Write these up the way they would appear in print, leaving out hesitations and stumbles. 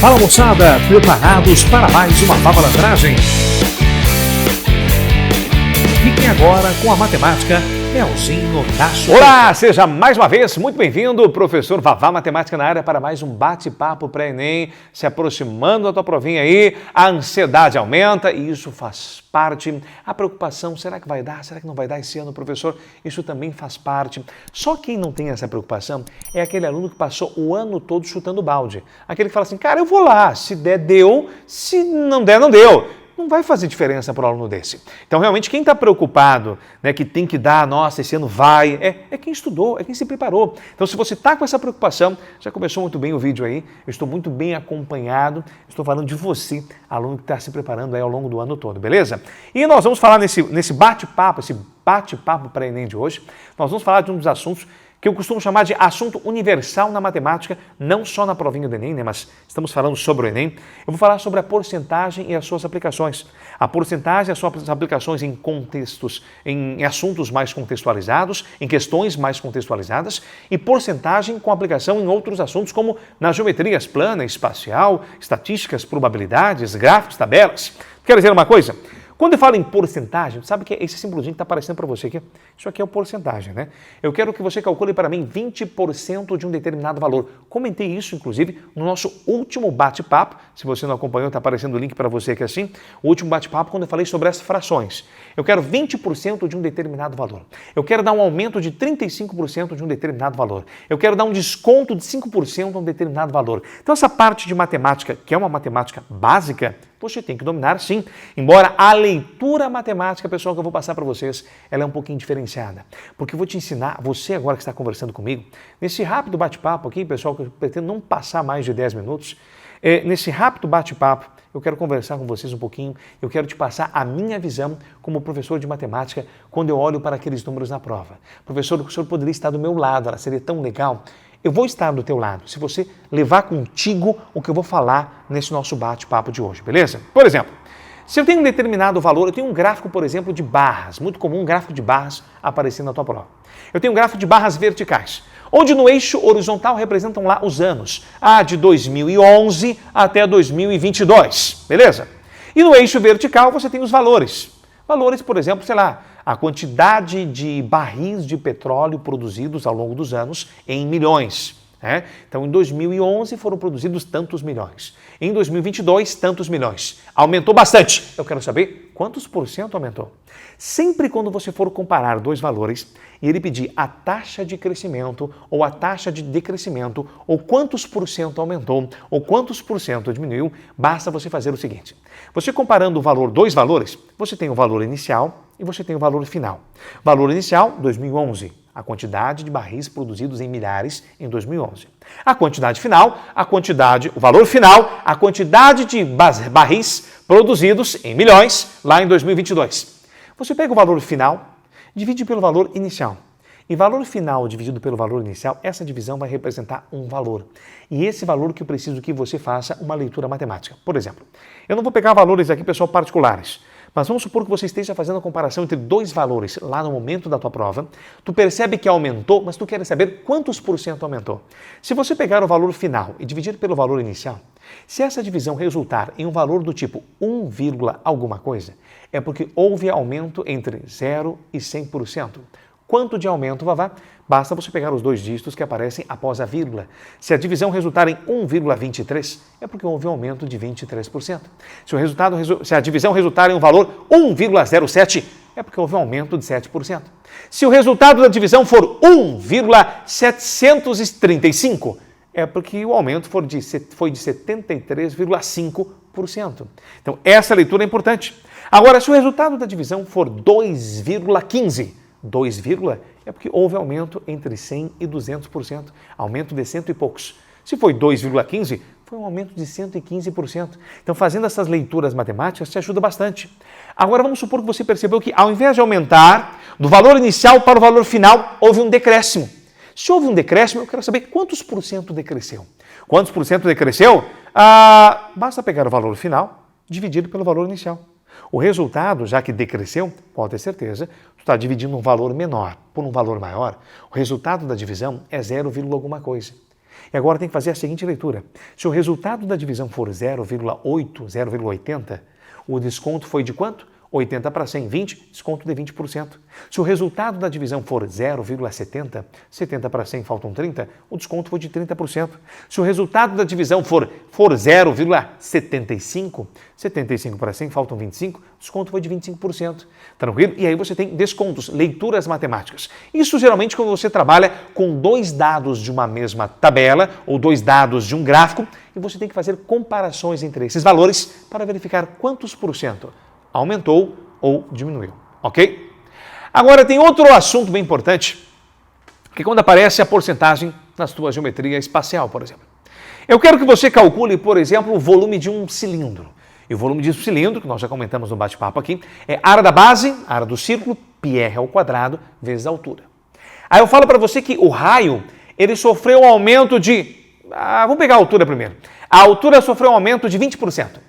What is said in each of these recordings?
Fala moçada, preparados para mais uma malandragem? Fiquem agora com a matemática Melzinho da Chupeta. Olá, seja mais uma vez muito bem-vindo, professor Vavá Matemática na área para mais um bate-papo pré-ENEM, se aproximando da tua provinha aí, a ansiedade aumenta e isso faz parte, a preocupação, será que vai dar, será que não vai dar esse ano, professor? Isso também faz parte. Só quem não tem essa preocupação é aquele aluno que passou o ano todo chutando balde, aquele que fala assim, cara, eu vou lá, se der, deu, se não der, não deu. Não vai fazer diferença para um aluno desse. Então, realmente, quem está preocupado, né, que tem que dar, nossa, esse ano vai, é quem estudou, é quem se preparou. Então, se você está com essa preocupação, já começou muito bem o vídeo aí, eu estou muito bem acompanhado, estou falando de você, aluno que está se preparando aí ao longo do ano todo, beleza? E nós vamos falar nesse bate-papo para ENEM de hoje, nós vamos falar de um dos assuntos que eu costumo chamar de assunto universal na matemática, não só na provinha do ENEM, né, mas estamos falando sobre o ENEM. Eu vou falar sobre a porcentagem e as suas aplicações. A porcentagem e as suas aplicações em contextos, em assuntos mais contextualizados, em questões mais contextualizadas, e porcentagem com aplicação em outros assuntos, como nas geometrias plana, espacial, estatísticas, probabilidades, gráficos, tabelas. Quero dizer uma coisa? Quando eu falo em porcentagem, sabe que esse símbolozinho que está aparecendo para você aqui? Isso aqui é o porcentagem, né? Eu quero que você calcule para mim 20% de um determinado valor. Comentei isso, inclusive, no nosso último bate-papo. Se você não acompanhou, está aparecendo o link para você aqui assim. O último bate-papo, quando eu falei sobre as frações. Eu quero 20% de um determinado valor. Eu quero dar um aumento de 35% de um determinado valor. Eu quero dar um desconto de 5% a um determinado valor. Então, essa parte de matemática, que é uma matemática básica, você tem que dominar sim, embora a leitura matemática, pessoal, que eu vou passar para vocês, ela é um pouquinho diferenciada, porque eu vou te ensinar, você agora que está conversando comigo, nesse rápido bate-papo aqui, pessoal, que eu pretendo não passar mais de 10 minutos, nesse rápido bate-papo, eu quero conversar com vocês um pouquinho, eu quero te passar a minha visão como professor de matemática quando eu olho para aqueles números na prova. Professor, o senhor poderia estar do meu lado, ela seria tão legal. Eu vou estar do teu lado, se você levar contigo o que eu vou falar nesse nosso bate-papo de hoje, beleza? Por exemplo, se eu tenho um determinado valor, eu tenho um gráfico, por exemplo, de barras, muito comum um gráfico de barras aparecer na tua prova. Eu tenho um gráfico de barras verticais, onde no eixo horizontal representam lá os anos, de 2011 até 2022, beleza? E no eixo vertical você tem os valores. Valores, por exemplo, sei lá, a quantidade de barris de petróleo produzidos ao longo dos anos em milhões. Né? Então, em 2011 foram produzidos tantos milhões. Em 2022, tantos milhões. Aumentou bastante. Eu quero saber quantos por cento aumentou. Sempre quando você for comparar dois valores e ele pedir a taxa de crescimento ou a taxa de decrescimento, ou quantos por cento aumentou, ou quantos por cento diminuiu, basta você fazer o seguinte. Você comparando dois valores, você tem o valor inicial e você tem o valor final. Valor inicial, 2011. A quantidade de barris produzidos em milhares em 2011. A quantidade final, o valor final, a quantidade de barris produzidos em milhões lá em 2022. Você pega o valor final, divide pelo valor inicial. E valor final dividido pelo valor inicial, essa divisão vai representar um valor. E esse valor que eu preciso que você faça uma leitura matemática. Por exemplo, eu não vou pegar valores aqui, pessoal, particulares. Mas vamos supor que você esteja fazendo a comparação entre dois valores lá no momento da tua prova. Tu percebe que aumentou, mas tu quer saber quantos por cento aumentou. Se você pegar o valor final e dividir pelo valor inicial, se essa divisão resultar em um valor do tipo 1, alguma coisa, é porque houve aumento entre 0 e 100%. Quanto de aumento, Vavá? Basta você pegar os dois dígitos que aparecem após a vírgula. Se a divisão resultar em 1,23, é porque houve um aumento de 23%. Se a divisão resultar em um valor 1,07, é porque houve um aumento de 7%. Se o resultado da divisão for 1,735, é porque o aumento foi de 73,5%. Então, essa leitura é importante. Agora, se o resultado da divisão for 2,15, 2, é porque houve aumento entre 100% e 200%, aumento de cento e poucos. Se foi 2,15, foi um aumento de 115%. Então, fazendo essas leituras matemáticas, te ajuda bastante. Agora, vamos supor que você percebeu que, ao invés de aumentar do valor inicial para o valor final, houve um decréscimo. Se houve um decréscimo, eu quero saber quantos por cento decresceu. Quantos por cento decresceu? Basta pegar o valor final dividido pelo valor inicial. O resultado, já que decresceu, pode ter certeza, tu está dividindo um valor menor por um valor maior. O resultado da divisão é 0, alguma coisa. E agora tem que fazer a seguinte leitura. Se o resultado da divisão for 0,8, 0,80, o desconto foi de quanto? 80 para 100, 20, desconto de 20%. Se o resultado da divisão for 0,70, 70 para 100 faltam 30, o desconto foi de 30%. Se o resultado da divisão for 0,75, 75 para 100 faltam 25, o desconto foi de 25%. Tranquilo? E aí você tem descontos, leituras matemáticas. Isso geralmente quando você trabalha com dois dados de uma mesma tabela ou dois dados de um gráfico e você tem que fazer comparações entre esses valores para verificar quantos por cento aumentou ou diminuiu, ok? Agora tem outro assunto bem importante, que quando aparece a porcentagem na sua geometria espacial, por exemplo. Eu quero que você calcule, por exemplo, o volume de um cilindro. E o volume de um cilindro, que nós já comentamos no bate-papo aqui, é a área da base, a área do círculo, πr ao quadrado, vezes a altura. Aí eu falo para você que o raio, ele sofreu um aumento de... vamos pegar a altura primeiro. A altura sofreu um aumento de 20%.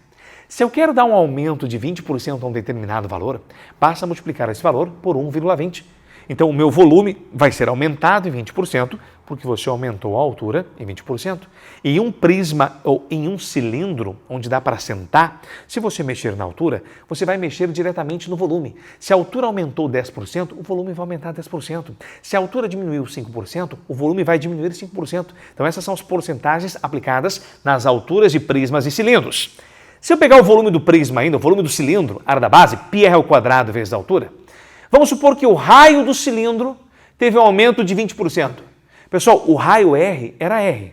Se eu quero dar um aumento de 20% a um determinado valor, basta multiplicar esse valor por 1,20. Então, o meu volume vai ser aumentado em 20%, porque você aumentou a altura em 20%. E em um prisma ou em um cilindro, onde dá para sentar, se você mexer na altura, você vai mexer diretamente no volume. Se a altura aumentou 10%, o volume vai aumentar 10%. Se a altura diminuiu 5%, o volume vai diminuir 5%. Então, essas são as porcentagens aplicadas nas alturas de prismas e cilindros. Se eu pegar o volume do prisma ainda, o volume do cilindro, área da base, πr ao quadrado vezes a altura, vamos supor que o raio do cilindro teve um aumento de 20%. Pessoal, o raio R era R.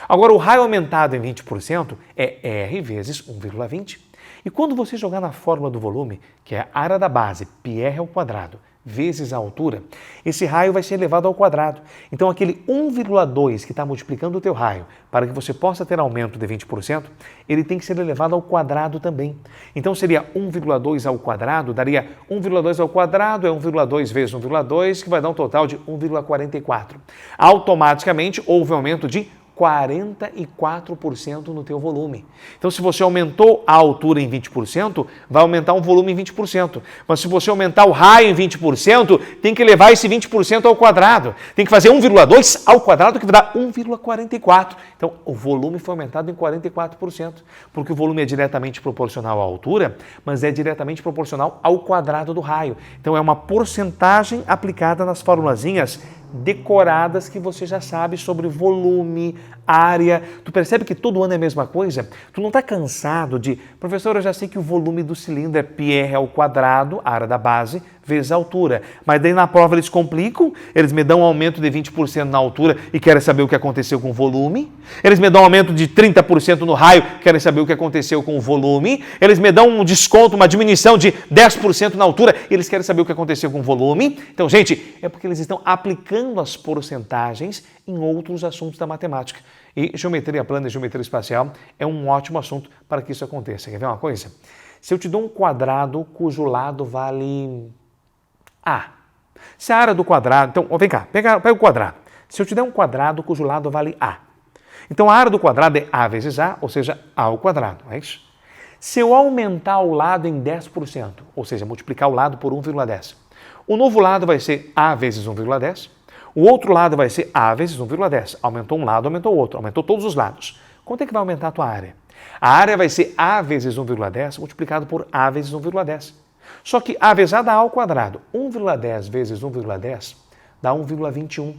Agora, o raio aumentado em 20% é R vezes 1,20. E quando você jogar na fórmula do volume, que é a área da base, πr ao quadrado, vezes a altura, esse raio vai ser elevado ao quadrado. Então, aquele 1,2 que está multiplicando o teu raio para que você possa ter aumento de 20%, ele tem que ser elevado ao quadrado também. Então, seria 1,2 ao quadrado, daria 1,2 ao quadrado, é 1,2 vezes 1,2, que vai dar um total de 1,44. Automaticamente, houve um aumento de 44% no teu volume. Então, se você aumentou a altura em 20%, vai aumentar o volume em 20%. Mas se você aumentar o raio em 20%, tem que levar esse 20% ao quadrado. Tem que fazer 1,2 ao quadrado, que vai dar 1,44. Então, o volume foi aumentado em 44%, porque o volume é diretamente proporcional à altura, mas é diretamente proporcional ao quadrado do raio. Então, é uma porcentagem aplicada nas formulazinhas decoradas que você já sabe sobre volume, área. Tu percebe que todo ano é a mesma coisa? Tu não está cansado de, professor, eu já sei que o volume do cilindro é πr ao quadrado, a área da base, vezes a altura. Mas daí na prova eles complicam, eles me dão um aumento de 20% na altura e querem saber o que aconteceu com o volume. Eles me dão um aumento de 30% no raio, querem saber o que aconteceu com o volume. Eles me dão um desconto, uma diminuição de 10% na altura e eles querem saber o que aconteceu com o volume. Então, gente, é porque eles estão aplicando as porcentagens em outros assuntos da matemática. E geometria plana e geometria espacial é um ótimo assunto para que isso aconteça. Quer ver uma coisa? Se eu te dou um quadrado cujo lado vale A. Se a área do quadrado... Então, vem cá, pega o quadrado. Se eu te der um quadrado cujo lado vale A. Então, a área do quadrado é A vezes A, ou seja, A ao quadrado, é isso? Se eu aumentar o lado em 10%, ou seja, multiplicar o lado por 1,10, o novo lado vai ser A vezes 1,10, o outro lado vai ser A vezes 1,10. Aumentou um lado, aumentou o outro, aumentou todos os lados. Quanto é que vai aumentar a tua área? A área vai ser A vezes 1,10 multiplicado por A vezes 1,10. Só que A vezes A dá A ao quadrado. 1,10 vezes 1,10 dá 1,21.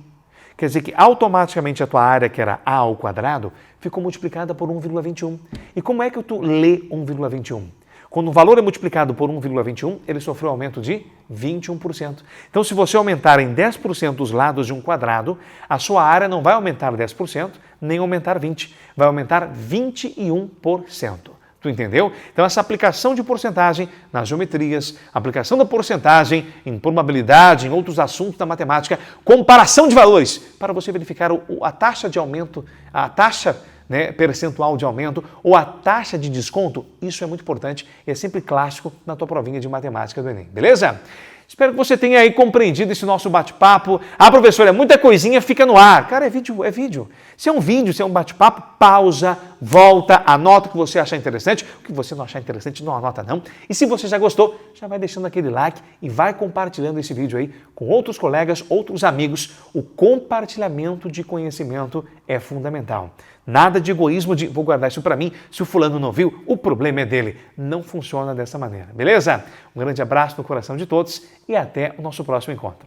Quer dizer que automaticamente a tua área, que era A ao quadrado, ficou multiplicada por 1,21. E como é que tu lê 1,21? Quando o valor é multiplicado por 1,21, ele sofreu um aumento de 21%. Então, se você aumentar em 10% os lados de um quadrado, a sua área não vai aumentar 10%, nem aumentar 20%, vai aumentar 21%. Tu entendeu? Então, essa aplicação de porcentagem nas geometrias, aplicação da porcentagem em probabilidade, em outros assuntos da matemática, comparação de valores, para você verificar a taxa de aumento, a taxa percentual de aumento ou a taxa de desconto, isso é muito importante e é sempre clássico na tua provinha de matemática do Enem, beleza? Espero que você tenha aí compreendido esse nosso bate-papo. Ah, professor, é muita coisinha, fica no ar. Cara, é vídeo, é vídeo. Se é um vídeo, se é um bate-papo, pausa, volta, anota o que você achar interessante, o que você não achar interessante não anota não. E se você já gostou, já vai deixando aquele like e vai compartilhando esse vídeo aí com outros colegas, outros amigos. O compartilhamento de conhecimento é fundamental. Nada de egoísmo de vou guardar isso para mim, se o fulano não viu, o problema é dele. Não funciona dessa maneira, beleza? Um grande abraço no coração de todos e até o nosso próximo encontro.